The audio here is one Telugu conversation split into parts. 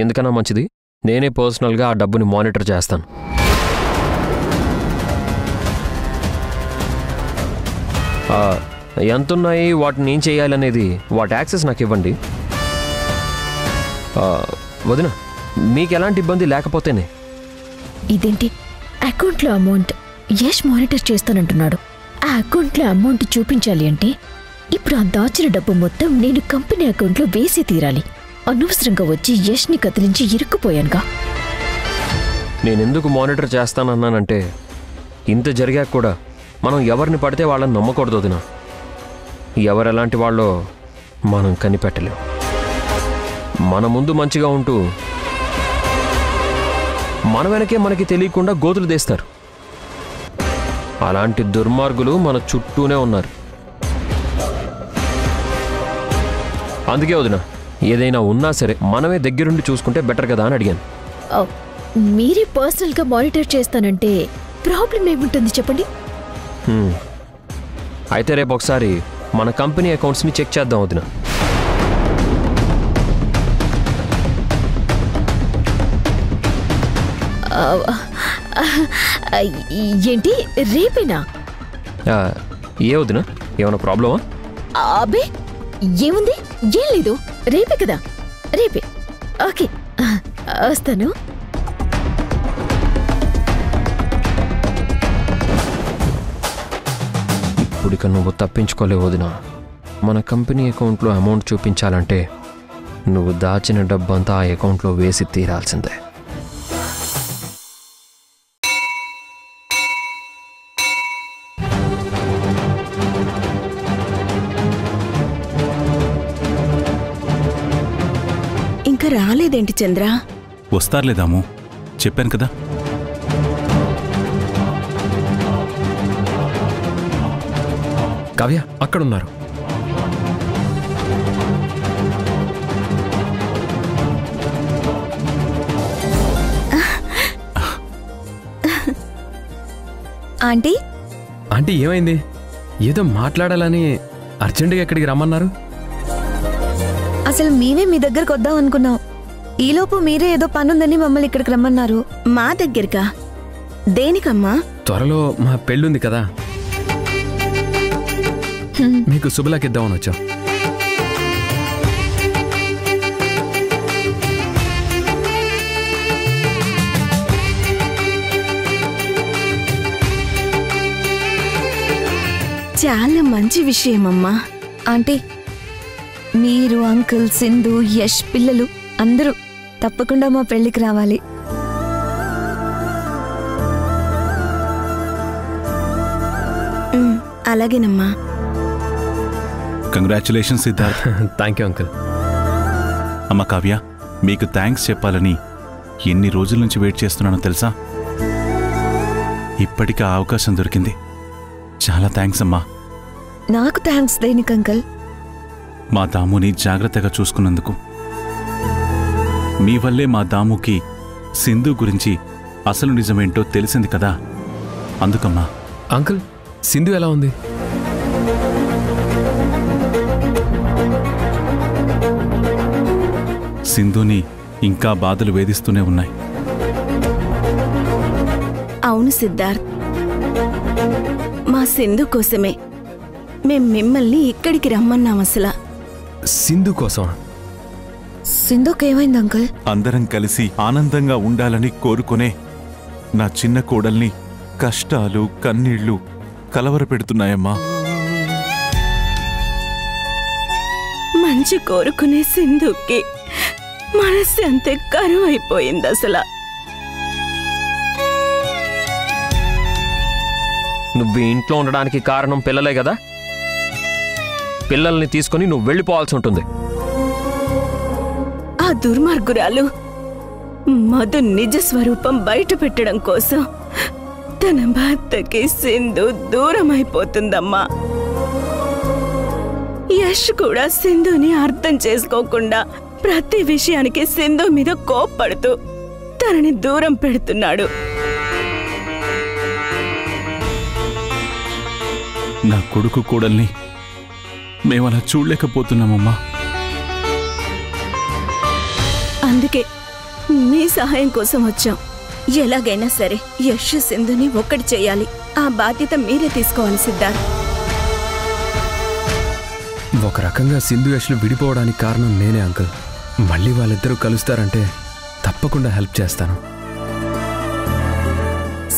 ఎందుకన్నా మంచిది నేనే పర్సనల్గా ఆ డబ్బుని మానిటర్ చేస్తాను. ఎంతున్నాయి, వాటిని ఏం చేయాలనేది వాటి యాక్సెస్ నాకు ఇవ్వండి. వదిన, మీకు ఎలాంటి ఇబ్బంది లేకపోతేనే. ఇదేంటి అకౌంట్లో అమౌంట్ యష్ మానిటర్ చేస్తానంటున్నాడు. ఆ అకౌంట్లో అమౌంట్ చూపించాలి అంటే ఇప్పుడు ఆ దాచిన డబ్బు మొత్తం నేను కంపెనీ అకౌంట్లో వేసి తీరాలి. అనవసరంగా వచ్చి యష్ని కదిలించి ఇరుక్కుపోయానుగా. నేనెందుకు మానిటర్ చేస్తానన్నానంటే ఇంత జరిగాక కూడా మనం ఎవరిని పడితే వాళ్ళని నమ్మకూడదు వదిన. ఎవరెలాంటి వాళ్ళో మనం కనిపెట్టలేం. మన ముందు మంచిగా ఉంటూ మన వెనకే మనకి తెలియకుండా గోతులు తీస్తారు. అలాంటి దుర్మార్గులు మన చుట్టూనే ఉన్నారు. అందుకే వదిన, ఏదైనా ఉన్నా సరే మనమే దగ్గరుండి చూసుకుంటే బెటర్ కదా అని అడిగాను. మీరే పర్సనల్గా మానిటర్ చేస్తానంటే ప్రాబ్లం ఏముంటుంది చెప్పండి. అయితే రేపు ఒకసారి మన కంపెనీ అకౌంట్స్ని చెక్ చేద్దాం వదిన. ఏంటి రేపేనా? ఏ వదిన, ఏమైనా ప్రాబ్లమా? అబ్బే ఏముంది, ఏం లేదు. రేపే కదా, రేపే. ఓకే, వస్తాను. ఇప్పుడిక నువ్వు తప్పించుకోలేవు వదిన. మన కంపెనీ అకౌంట్లో అమౌంట్ చూపించాలంటే నువ్వు దాచిన డబ్బంతా ఆ అకౌంట్లో వేసి తీరాల్సిందే. ఇంకా రాలేదేంటి చంద్ర? వస్తారులేదాము, చెప్పాను కదా. కావ్య అక్కడున్నారు. ఆంటీ ఆంటీ ఏమైంది? ఏదో మాట్లాడాలని అర్జెంటుగా ఎక్కడికి రమ్మన్నారు? అసలు మేమే మీ దగ్గరకు వద్దాం అనుకున్నాం. ఈలోపు మీరే ఏదో పనుందని మమ్మల్ని ఇక్కడికి రమ్మన్నారు. మా దగ్గరకా? దేనికమ్మా? త్వరలో మా పెళ్ళుంది కదా, మీకు శుభలాకిద్దామని వచ్చాం. చాలా మంచి విషయమమ్మా. ఆంటీ, మీరు, అంకుల్, సింధు, యష్, పిల్లలు అందరూ తప్పకుండా మా పెళ్లికి రావాలి. అలాగేనమ్మా. Congratulations Siddharth. Thank you uncle. అమ్మ కావ్య, మీకు థ్యాంక్స్ చెప్పాలని ఎన్ని రోజుల నుంచి వెయిట్ చేస్తున్నానో తెలుసా? ఇప్పటికీ ఆ అవకాశం దొరికింది. చాలా థ్యాంక్స్ అమ్మా. నాకు థ్యాంక్స్ దేనికి అంకుల్? మా దాముని జాగ్రత్తగా చూసుకున్నందుకు. మీ వల్లే మా దాముకి సింధు గురించి అసలు నిజమేంటో తెలిసింది కదా, అందుకమ్మా. అంకుల్, సింధు ఎలా ఉంది? సింధుని ఇంకా బాధలు వేధిస్తూనే ఉన్నాయి. అవును సిద్ధార్థ్, మా సింధు కోసమే మేం మిమ్మల్ని ఇక్కడికి రమ్మన్నాం. అసలు సింధు కోసం? సింధుకేమైంది అంకుల్? అందరం కలిసి ఆనందంగా ఉండాలని కోరుకునే నా చిన్న కోడల్ని కష్టాలు, కన్నీళ్లు కలవరపెడుతున్నాయమ్మా. మంచి కోరుకునే సింధుకి మనసు అంతే కరువైపోయింది. అసలు నువ్వు ఇంట్లో ఉండడానికి కారణం పిల్లలే కదా. పిల్లల్ని తీసుకుని నువ్వు వెళ్ళిపోవాల్సి ఉంటుంది. ఆ దుర్మార్గురాలు మధు నిజ స్వరూపం బయట పెట్టడం కోసం తన భర్తకి సింధు దూరం అయిపోతుందమ్మా. యష్ కూడా సింధుని అర్థం చేసుకోకుండా ప్రతి విషయానికి సింధు మీద కోప్పడుతూ తనని దూరం పెడుతున్నాడు. నా కొడుకు కోడల్ని మేమలా చూడలేకపోతున్నామమ్మా. అందుకే మీ సహాయం కోసం వచ్చాం. ఎలాగైనా సరే యశ్ సింధుని ఒక్కటి చేయాలి. ఆ బాధ్యత మీరే తీసుకోవాలి సిద్ధార్థ్. ఒక రకంగా సింధు యష్లు విడిపోవడానికి కారణం నేనే అంకుల్. మళ్ళీ వాళ్ళిద్దరూ కలుస్తారంటే తప్పకుండా హెల్ప్ చేస్తాను.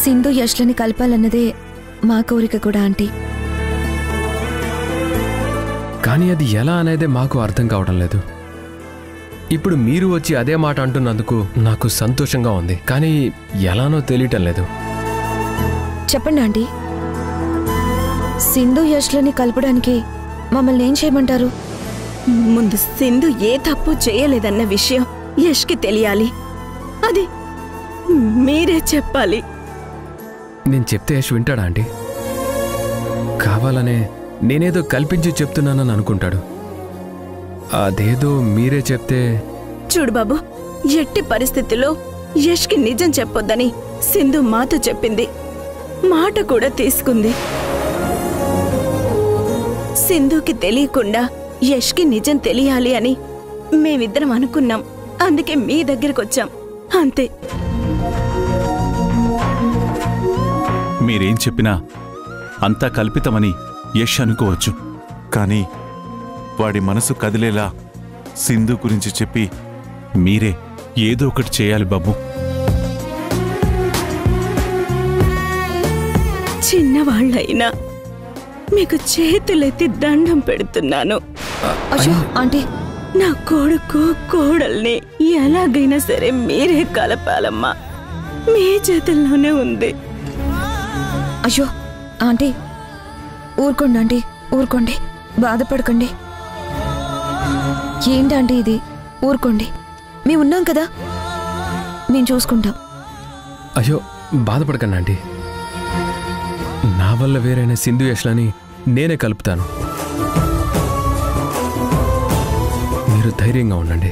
సింధు యష్లని కలపాలన్నదే మా కోరిక కూడా ఆంటీ. కానీ అది ఎలా అనేదే మాకు అర్థం కావడం లేదు. ఇప్పుడు మీరు వచ్చి అదే మాట అంటున్నందుకు నాకు సంతోషంగా ఉంది, కానీ ఎలానో తెలియటం లేదు. చెప్పండి ఆంటీ, సింధు యష్లని కలపడానికి మమ్మల్ని ఏం చేయమంటారు? ముందు సింధు ఏ తప్పు చేయలేదన్న విషయం యష్కి తెలియాలి. అది మీరే చెప్పాలి. నేను చెప్తే యష్ వింటాడా ఆంటీ? కావాలనే నేనేదో కల్పించి చెప్తున్నానని అనుకుంటాడు. అదేదో మీరే చెప్తే. చూడు బాబు, ఎట్టి పరిస్థితుల్లో యష్కి నిజం చెప్పొద్దని సింధు మాతో చెప్పింది. మాట కూడా తీసుకుంది. సింధుకి తెలియకుండా యష్కి నిజం తెలియాలి అని మేమిద్దరం అనుకున్నాం. అందుకే మీ దగ్గరకు వచ్చాం, అంతే. మీరేం చెప్పినా అంతా కల్పితమని యష్ అనుకోవచ్చు, కానీ వాడి మనసు కదిలేలా సింధు గురించి చెప్పి మీరే ఏదో ఒకటి చేయాలి బాబు. చిన్నవాళ్ళైనా మీకు చేతులెత్తి దండం పెడుతున్నాను. అయ్యో ఆంటీ, నా కొడుకు కోడల్ని ఎలాగైనా సరే మీరే కలపాలమ్మా. మీ చేతుల్లోనే ఉంది. అయ్యో ఆంటీ, ఊరుకోండి ఆంటీ, ఊరుకోండి, బాధపడకండి. ఏంటంటే ఇది? ఊరుకోండి, మేము ఉన్నాం కదా, మేము చూసుకుంటాం. అయ్యో బాధపడకండి ఆంటీ, నా వల్ల వేరైన సింధు యష్లని నేనే కలుపుతాను. మీరు ధైర్యంగా ఉండండి.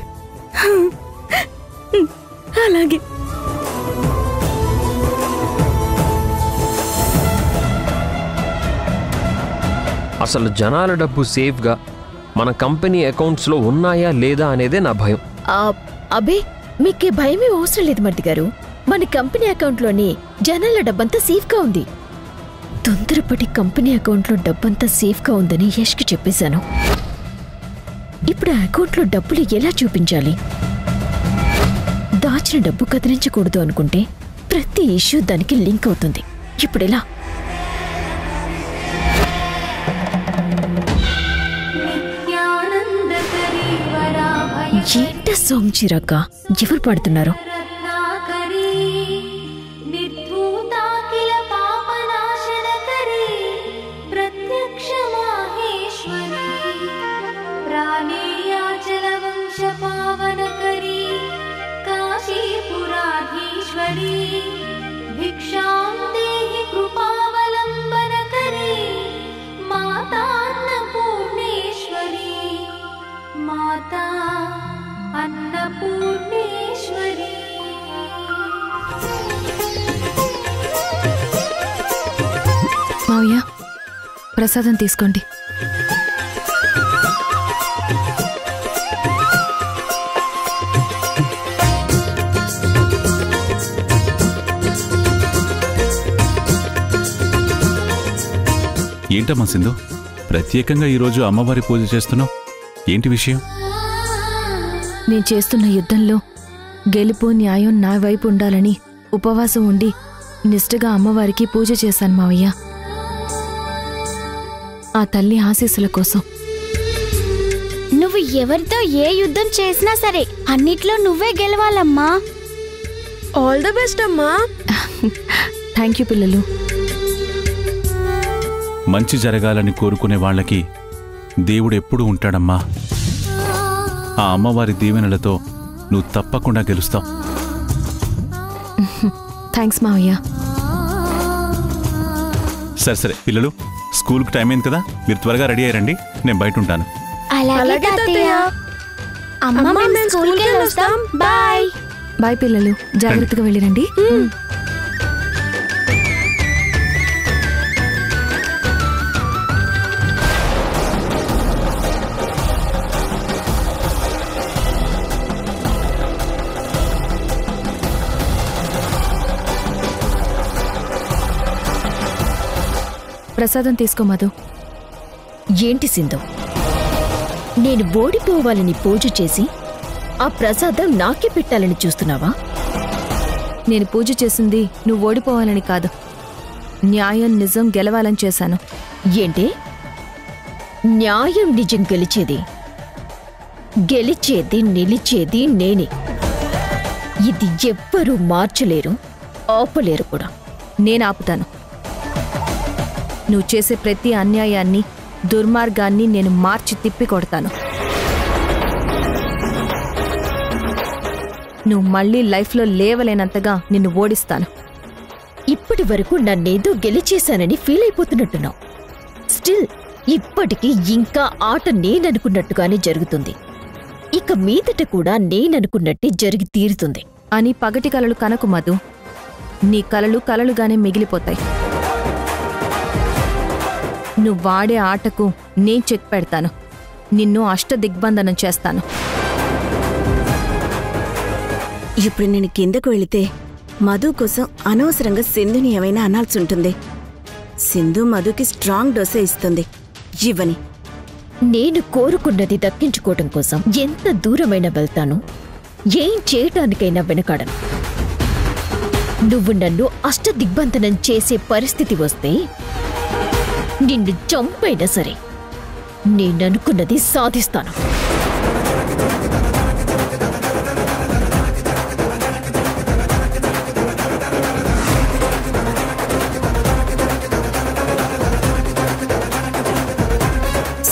అలాగే. అసలు జనాల డబ్బు సేఫ్గా మన కంపెనీ అకౌంట్స్లో ఉన్నాయా లేదా అనేదే నా భయం. అబే, మీకే భయమే అవసరం లేదు మర్ది గారు. మన కంపెనీ అకౌంట్లోని జనాల డబ్బంతా సేఫ్గా ఉంది. తొందరపడి కంపెనీ అకౌంట్లో డబ్బంతా సేఫ్గా ఉందని యష్కి చెప్పేశాను. ఇప్పుడు ఆ అకౌంట్లో డబ్బులు ఎలా చూపించాలి? దాచిన డబ్బు కదిలించకూడదు అనుకుంటే ప్రతి ఇష్యూ దానికి లింక్ అవుతుంది. ఇప్పుడెలా? ఏంట సాంగ్ చిరాక? ఎవరు పాడుతున్నారు? మావయ్య, ప్రసాదం తీసుకోండి. ఏంటమ్మా సింధు, ప్రత్యేకంగా ఈరోజు అమ్మవారి పూజ చేస్తున్నావు? ఏంటి విషయం? నేను చేస్తున్న యుద్ధంలో గెలుపు న్యాయం నా వైపు ఉండాలని ఉపవాసం ఉండి నిష్ఠగా అమ్మవారికి పూజ చేశాను మావయ్య. ఆ తల్లి ఆశీస్సుల కోసం. నువ్వు ఎవరితో ఏ యుద్ధం చేసినా సరే అన్నిట్లో నువ్వే గెలవాలమ్మా. ఆల్ ద బెస్ట్ అమ్మా. థ్యాంక్ యూ పిల్లలు. మంచి జరగాలని కోరుకునే వాళ్ళకి దేవుడు ఎప్పుడూ ఉంటాడమ్మా. ఆ అమ్మవారి దీవెనలతో నువ్వు తప్పకుండా గెలుస్తావు. థ్యాంక్స్ మావయ్య. సరే సరే పిల్లలు, స్కూల్కి టైం అయింది కదా, మీరు త్వరగా రెడీ అయ్యారండి. నేను బయట ఉంటాను. అలాగే తాతయ్య. అమ్మ, మేము స్కూల్కి వెళ్ళొస్తాం. బాయ్. బాయ్ పిల్లలు, జాగ్రత్తగా వెళ్ళిరండి. ప్రసాదం తీసుకో మధు. ఏంటి సింధు, నేను ఓడిపోవాలని పూజ చేసి ఆ ప్రసాదం నాకే పెట్టాలని చూస్తున్నావా? నేను పూజ చేసింది నువ్వు ఓడిపోవాలని కాదు, న్యాయం నిజం గెలవాలని చేశాను. ఏంటి? న్యాయం నిజం గెలిచేది నిలిచేది నేనే. ఇది ఎవ్వరూ మార్చలేరు, ఆపలేరు కూడా. నేను ఆపుతాను. నువ్వు చేసే ప్రతి అన్యాయాన్ని, దుర్మార్గాన్ని నేను మార్చి తిప్పి కొడతాను. నువ్వు మళ్ళీ లైఫ్లో లేవలేనంతగా నిన్ను ఓడిస్తాను. ఇప్పటి వరకు నన్నేదో గెలిచేశానని ఫీల్ అయిపోతున్నట్టున్నావు. స్టిల్ ఇప్పటికీ ఇంకా ఆట నేననుకున్నట్టుగానే జరుగుతుంది. ఇక మీదట కూడా నేననుకున్నట్టే జరిగి తీరుతుంది. అని పగటి కలలు కనకు మధు. నీ కలలు కలలుగానే మిగిలిపోతాయి. నువ్వు వాడే ఆటకు నేను చెక్ పెడతాను. నిన్ను అష్టదిగ్బంధనం చేస్తాను. ఇప్పుడు నేను కిందకు వెళితే మధు కోసం అనవసరంగా సింధుని ఏమైనా అనాల్సి ఉంటుంది. సింధు మధుకి స్ట్రాంగ్ డోసే ఇస్తుంది. ఇవ్వని. నేను కోరుకున్నది దక్కించుకోవటం కోసం ఎంత దూరమైనా వెళ్తాను, ఏం చేయటానికైనా వెనకాడను. నువ్వు నన్ను అష్టదిగ్బంధనం చేసే పరిస్థితి వస్తే నిన్ను చంపైనా సరే నేననుకున్నది సాధిస్తాను.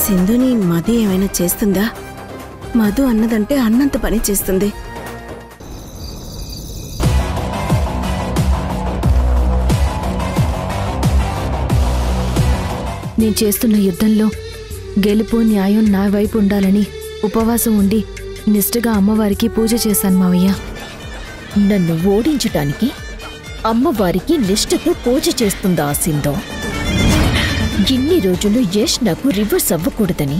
సింధుని మధు ఏమైనా చేస్తుందా? మధు అన్నదంటే అన్నంత పని చేస్తుంది. నేను చేస్తున్న యుద్ధంలో గెలుపు న్యాయం నా వైపు ఉండాలని ఉపవాసం ఉండి నిష్ఠగా అమ్మవారికి పూజ చేశాను మావయ్య. నన్ను ఓడించటానికి అమ్మవారికి నిష్ఠతో పూజ చేస్తుందా సింధు? ఇన్ని రోజులు యష్ నాకు రివర్స్ అవ్వకూడదని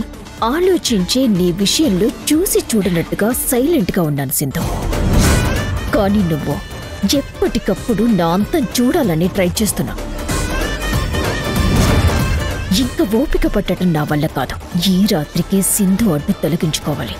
ఆలోచించే నీ విషయంలో చూసి చూడనట్టుగా సైలెంట్గా ఉన్నాను సింధు. కానీ నువ్వు ఎప్పటికప్పుడు నా అంతం చూడాలని ట్రై చేస్తున్నా. ఇంకా ఓపిక పట్టడం నా వల్ల కాదు. ఈ రాత్రికి సింధు అడ్డు తొలగించుకోవాలి.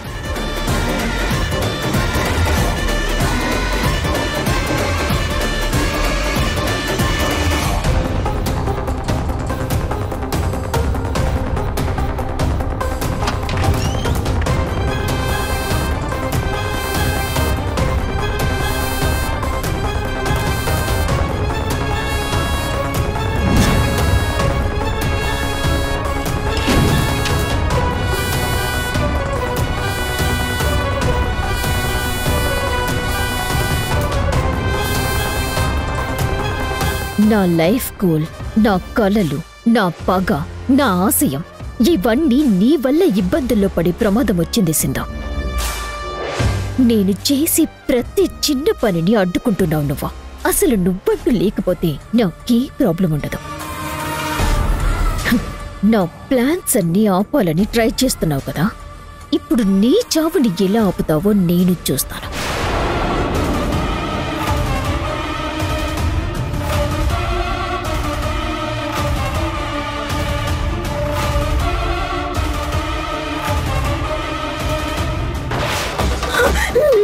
నా లైఫ్ గోల్, నా కలలు, నా పగ, నా ఆశయం ఇవన్నీ నీ వల్ల ఇబ్బందుల్లో పడి ప్రమాదం వచ్చింది సింధు. నేను చేసి ప్రతి చిన్న పనిని అడ్డుకుంటున్నావు నువ్వు. అసలు నువ్వంటూ లేకపోతే నాకే ప్రాబ్లం ఉండదు. నా ప్లాన్స్ అన్నీ ఆపాలని ట్రై చేస్తున్నావు కదా. ఇప్పుడు నీ చావుని ఎలా ఆపుతావో నేను చూస్తాను.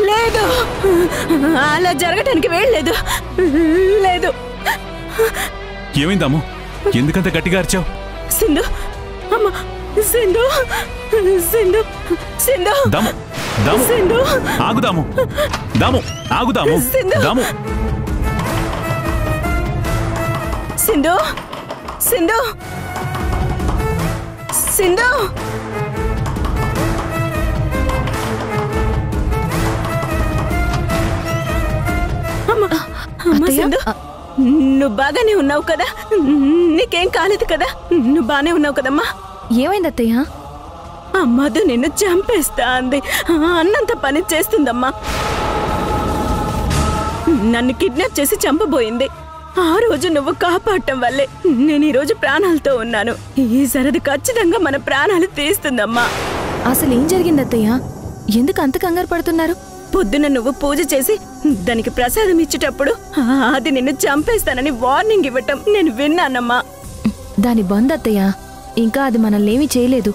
లేదు, అలా జరగటానికి వేయలేదు. లేదు. ఏమైందాము? ఎందుకంత గట్టిగా అరిచావు? సింధు, అమ్మా, సింధు, సింధు, సింధు, దాము, దాము, సింధు, ఆగుదాము, దాము, ఆగుదాము, సింధు. దాము. సింధు, సింధు, సింధు. సింధు, నువ్వు బాగానే ఉన్నావు కదా? నీకేం కాలేదు కదా? నువ్వు బానే ఉన్నావు కదమ్మా? ఏమైంది అత్తయ్య? ఆ మధు నిన్ను చంపేస్తా అంది. అన్నంత పని చేస్తుందమ్మా. నన్ను కిడ్నాప్ చేసి చంపబోయింది. ఆ రోజు నువ్వు కాపాడటం వల్లే నేను ఈ రోజు ప్రాణాలతో ఉన్నాను. ఈసారి ఖచ్చితంగా మన ప్రాణాలు తీస్తుందమ్మా. అసలు ఏం జరిగింది అత్తయ్య? ఎందుకు అంత కంగారు పడుతున్నారు? పొద్దున నువ్వు పూజ చేసి దానికి ప్రసాదం ఇచ్చేటప్పుడు అది నిన్ను చంపేస్తానని వార్నింగ్ ఇవ్వటం నేను విన్నానమ్మా. దాని బంద్ అత్తయ్య. ఇంకా అది మనల్నేమీ చేయలేదు.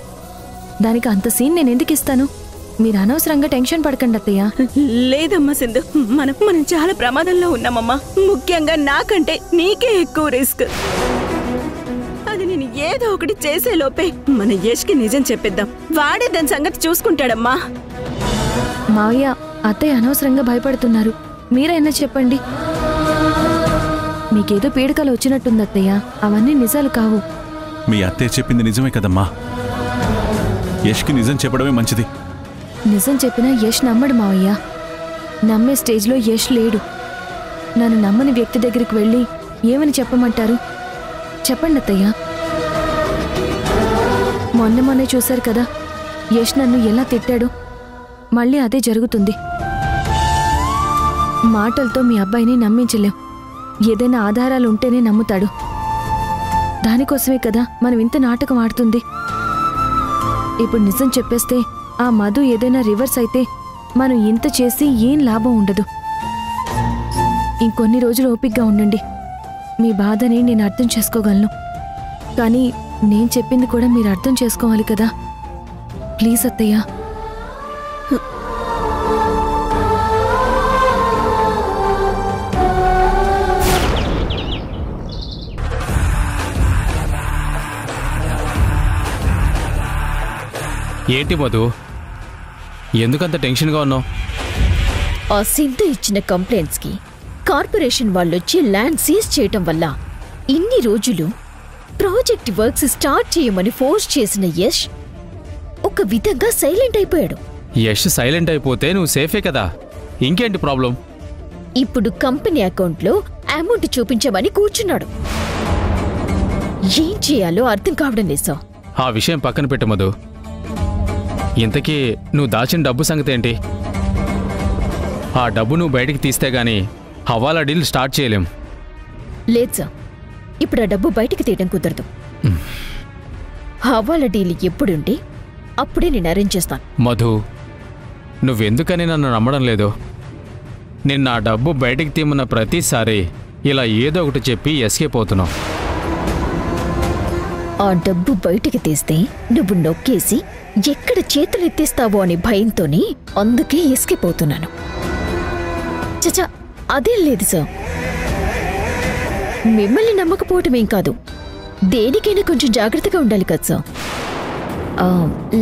దానికి అంత సీన్ నేను ఎందుకు ఇస్తాను? మీరు అనవసరంగా టెన్షన్ పడకండి అత్తయ్య. లేదమ్మా సింధు, మనం చాలా ప్రమాదంలో ఉన్నామమ్మా. ముఖ్యంగా నాకంటే నీకే ఎక్కువ రిస్క్. అది నేను ఏదో ఒకటి చేసే లోపే మన యష్కి నిజం చెప్పిద్దాం. వాడే దాని సంగతి చూసుకుంటాడమ్మా. మావయ్య, అత్తయ్య అనవసరంగా భయపడుతున్నారు. మీరైనా చెప్పండి. మీకేదో పీడకలు వచ్చినట్టుంది అత్తయ్య. అవన్నీ నిజాలు కావు. మీ అత్తయ్య చెప్పింది నిజమే కదమ్మా. యష్కి నిజం చెప్పడమే మంచిది. నిజం చెప్పినా యష్ నమ్మడు మావయ్య. నమ్మే స్టేజ్లో యష్ లేడు. నన్ను నమ్మని వ్యక్తి దగ్గరికి వెళ్ళి ఏమని చెప్పమంటారు? చెప్పండి అత్తయ్య. మొన్నే చూశారు కదా యష్ నన్ను ఎలా తిట్టాడు. మళ్ళీ అదే జరుగుతుంది. మాటలతో మీ అబ్బాయిని నమ్మించలేం. ఏదైనా ఆధారాలు ఉంటేనే నమ్ముతాడు. దానికోసమే కదా మనం ఇంత నాటకం ఆడుతుంది. ఇప్పుడు నిజం చెప్పేస్తే ఆ మధు ఏదైనా రివర్స్ అయితే మనం ఇంత చేసి ఏం లాభం ఉండదు. ఇంకొన్ని రోజులు ఓపికగా ఉండండి. మీ బాధని నేను అర్థం చేసుకోగలను. కానీ నేను చెప్పింది కూడా మీరు అర్థం చేసుకోవాలి కదా. ప్లీజ్ అత్తయ్య. ఏంటి మధు, ఎందుకంత టెన్షన్గా ఉన్నావు? ఆ సింధు ఇచ్చిన కంప్లైంట్స్కి కార్పొరేషన్ వాళ్ళొచ్చి ల్యాండ్ సీజ్ చేయటం వల్ల ఇన్ని రోజులు ప్రాజెక్ట్ వర్క్స్ స్టార్ట్ చేయమని ఫోర్స్ చేసిన యష్ ఒక విధంగా సైలెంట్ అయిపోయాడు. యష్ సైలెంట్ అయిపోతే నువ్వు సేఫే కదా, ఇంకేంటి ప్రాబ్లం? ఇప్పుడు కంపెనీ అకౌంట్లో అమౌంట్ చూపించమని కూర్చున్నాడు. ఏం చేయాలో అర్థం కావడం లేదు. ఆ విషయం పక్కన పెట్టు మధు. ఇంతకీ నువ్వు దాచిన డబ్బు సంగతి ఏంటి? ఆ డబ్బు నువ్వు బయటికి తీస్తే గానీ హవాలా డీల్ స్టార్ట్ చేయలేం. లేదు సార్, ఇప్పుడు ఆ డబ్బు బయటికి తీయడం కుదరదు. హవాలా డీల్ ఎప్పుడుంటే అప్పుడే నేను అరేంజ్ చేస్తాను. మధు, నువ్వెందుకని నన్ను నమ్మడం లేదు? నిన్న ఆ డబ్బు బయటికి తీయమన్న ప్రతిసారి ఇలా ఏదో ఒకటి చెప్పి ఎస్కేప్ అవుతున్నావు. ఆ డబ్బు బయటికి తీస్తే నువ్వు నొక్కేసి ఎక్కడ చేతులు ఎత్తేస్తావో అని భయంతోనే అందుకే ఎస్కేప్ అవుతున్నాను. చచా, అదేం లేదు సార్. మిమ్మల్ని నమ్మకపోవటమేం కాదు, దేనికైనా కొంచెం జాగ్రత్తగా ఉండాలి కదా సార్.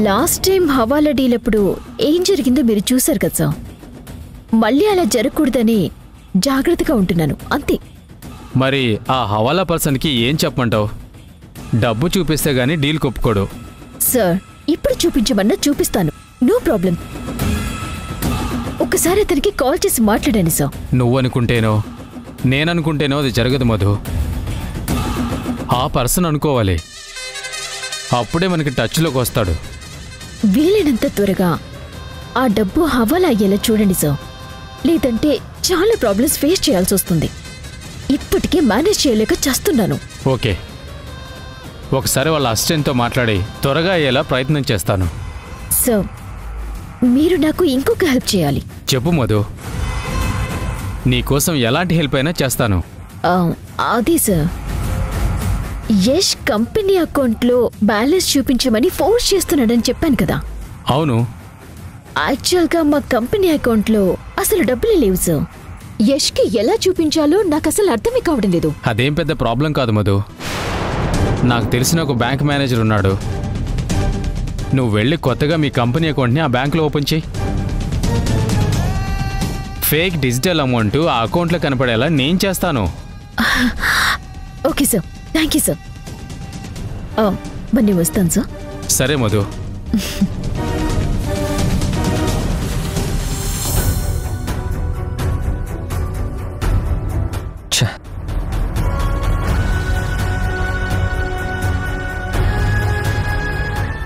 లాస్ట్ టైం హవాలా డీల్ అప్పుడు ఏం జరిగిందో మీరు చూశారు కదా సార్. మళ్ళీ అలా జరగకూడదని జాగ్రత్తగా ఉంటున్నాను అంతే. మరి ఆ హవాలా పర్సన్కి ఏం చెప్పమంటావు? డబ్బు చూపిస్తే గానీ డీల్ కొప్పుకోడు. సార్, ఇప్పుడు చూపించమన్నా చూపిస్తాను, నో ప్రాబ్లం. ఒకసారి అతనికి కాల్ చేసి మాట్లాడండి సార్. నువ్వు అనుకుంటేనో నేననుకుంటేనో అది జరగదు మధు. ఆ పర్సన్ అనుకోవాలి, అప్పుడే మనకి టచ్లోకి వస్తాడు. వీలైనంత త్వరగా ఆ డబ్బు హవాలా అయ్యేలా చూడండి సార్. లేదంటే చాలా ప్రాబ్లమ్స్ ఫేస్ చేయాల్సి వస్తుంది. ఇప్పటికే మేనేజ్ చేయలేక చేస్తున్నాను. ఓకే, ఒకసారి వాళ్ళ అసిస్టెంట్తో మాట్లాడి త్వరగా అయ్యేలా ప్రయత్నం చేస్తాను. సార్, మీరు నాకు ఇంకొక హెల్ప్ చేయాలి. చెప్పు మధు, నీకోసం ఎలాంటి హెల్ప్ అయినా చేస్తాను. అదే సార్, యష్ కంపెనీ అకౌంట్లో బ్యాలెన్స్ చూపించమని ఫోర్స్ చేస్తున్నాడని చెప్పాను కదా. అవును. యాక్చువల్గా మా కంపెనీ అకౌంట్లో అసలు డబ్బులే లేవు సార్. యష్కి ఎలా చూపించాలో నాకు అసలు అర్థమే కావడం లేదు. అదేం పెద్ద ప్రాబ్లం కాదు మధు. నాకు తెలిసిన ఒక బ్యాంక్ మేనేజర్ ఉన్నాడు. నువ్వు వెళ్ళి కొత్తగా మీ కంపెనీ అకౌంట్ని ఆ బ్యాంకులో ఓపెన్ చేయి. ఫేక్ డిజిటల్ అమౌంట్ ఆ అకౌంట్లో కనపడేలా నేను చేస్తాను. Okay sir, thank you sir. మరి వస్తాను సార్. సరే మధు.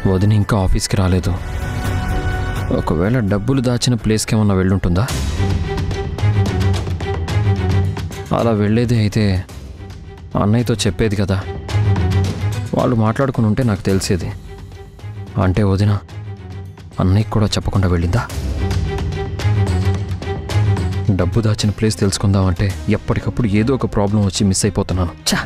వదిన ఇంకా ఆఫీస్కి రాలేదు. ఒకవేళ డబ్బులు దాచిన ప్లేస్కి ఏమన్నా వెళ్ళుంటుందా? అలా వెళ్ళేది అయితే అన్నయ్యతో చెప్పేది కదా. వాళ్ళు మాట్లాడుకుని ఉంటే నాకు తెలిసేది. అంటే వదిన అన్నయ్యకి కూడా చెప్పకుండా వెళ్ళిందా? డబ్బు దాచిన ప్లేస్ తెలుసుకుందామంటే ఎప్పటికప్పుడు ఏదో ఒక ప్రాబ్లం వచ్చి మిస్ అయిపోతున్నాను. చా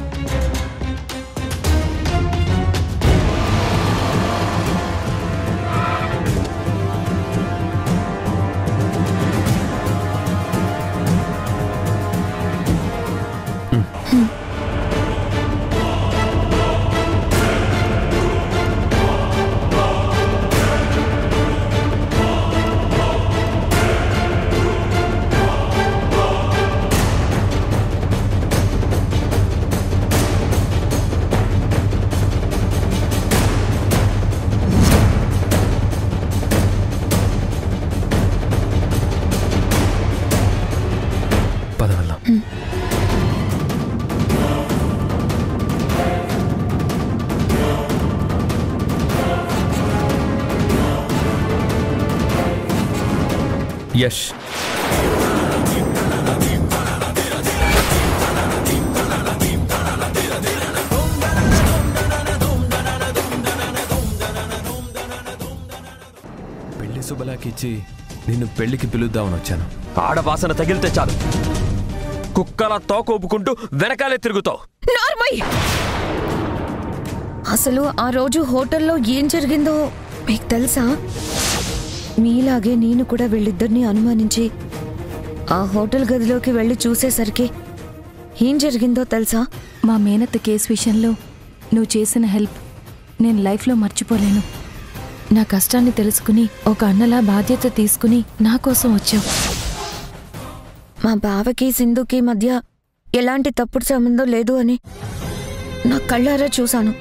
యష్, పెళ్లి శుభలాకిచ్చి నిన్ను పెళ్లికి పిలుద్దామని వచ్చాను. ఆడవాసన తగిలితే చాలు కుక్కలా తోకొప్పుకుంటూ వెనకాలే తిరుగుతావు. అసలు ఆ రోజు హోటల్లో ఏం జరిగిందో మీకు తెలుసా? మీలాగే నేను కూడా వీళ్ళిద్దరిని అనుమానించి ఆ హోటల్ గదిలోకి వెళ్ళి చూసేసరికి ఏం జరిగిందో తెలుసా? మా మేనత్త కేసు విషయంలో నువ్వు చేసిన హెల్ప్ నేను లైఫ్లో మర్చిపోలేను. నా కష్టాన్ని తెలుసుకుని ఒక అన్నలా బాధ్యత తీసుకుని నా కోసం వచ్చావు. మా బావకి సింధుకి మధ్య ఎలాంటి తప్పుడు సంబంధం లేదు అని నా కళ్ళారా చూశాను.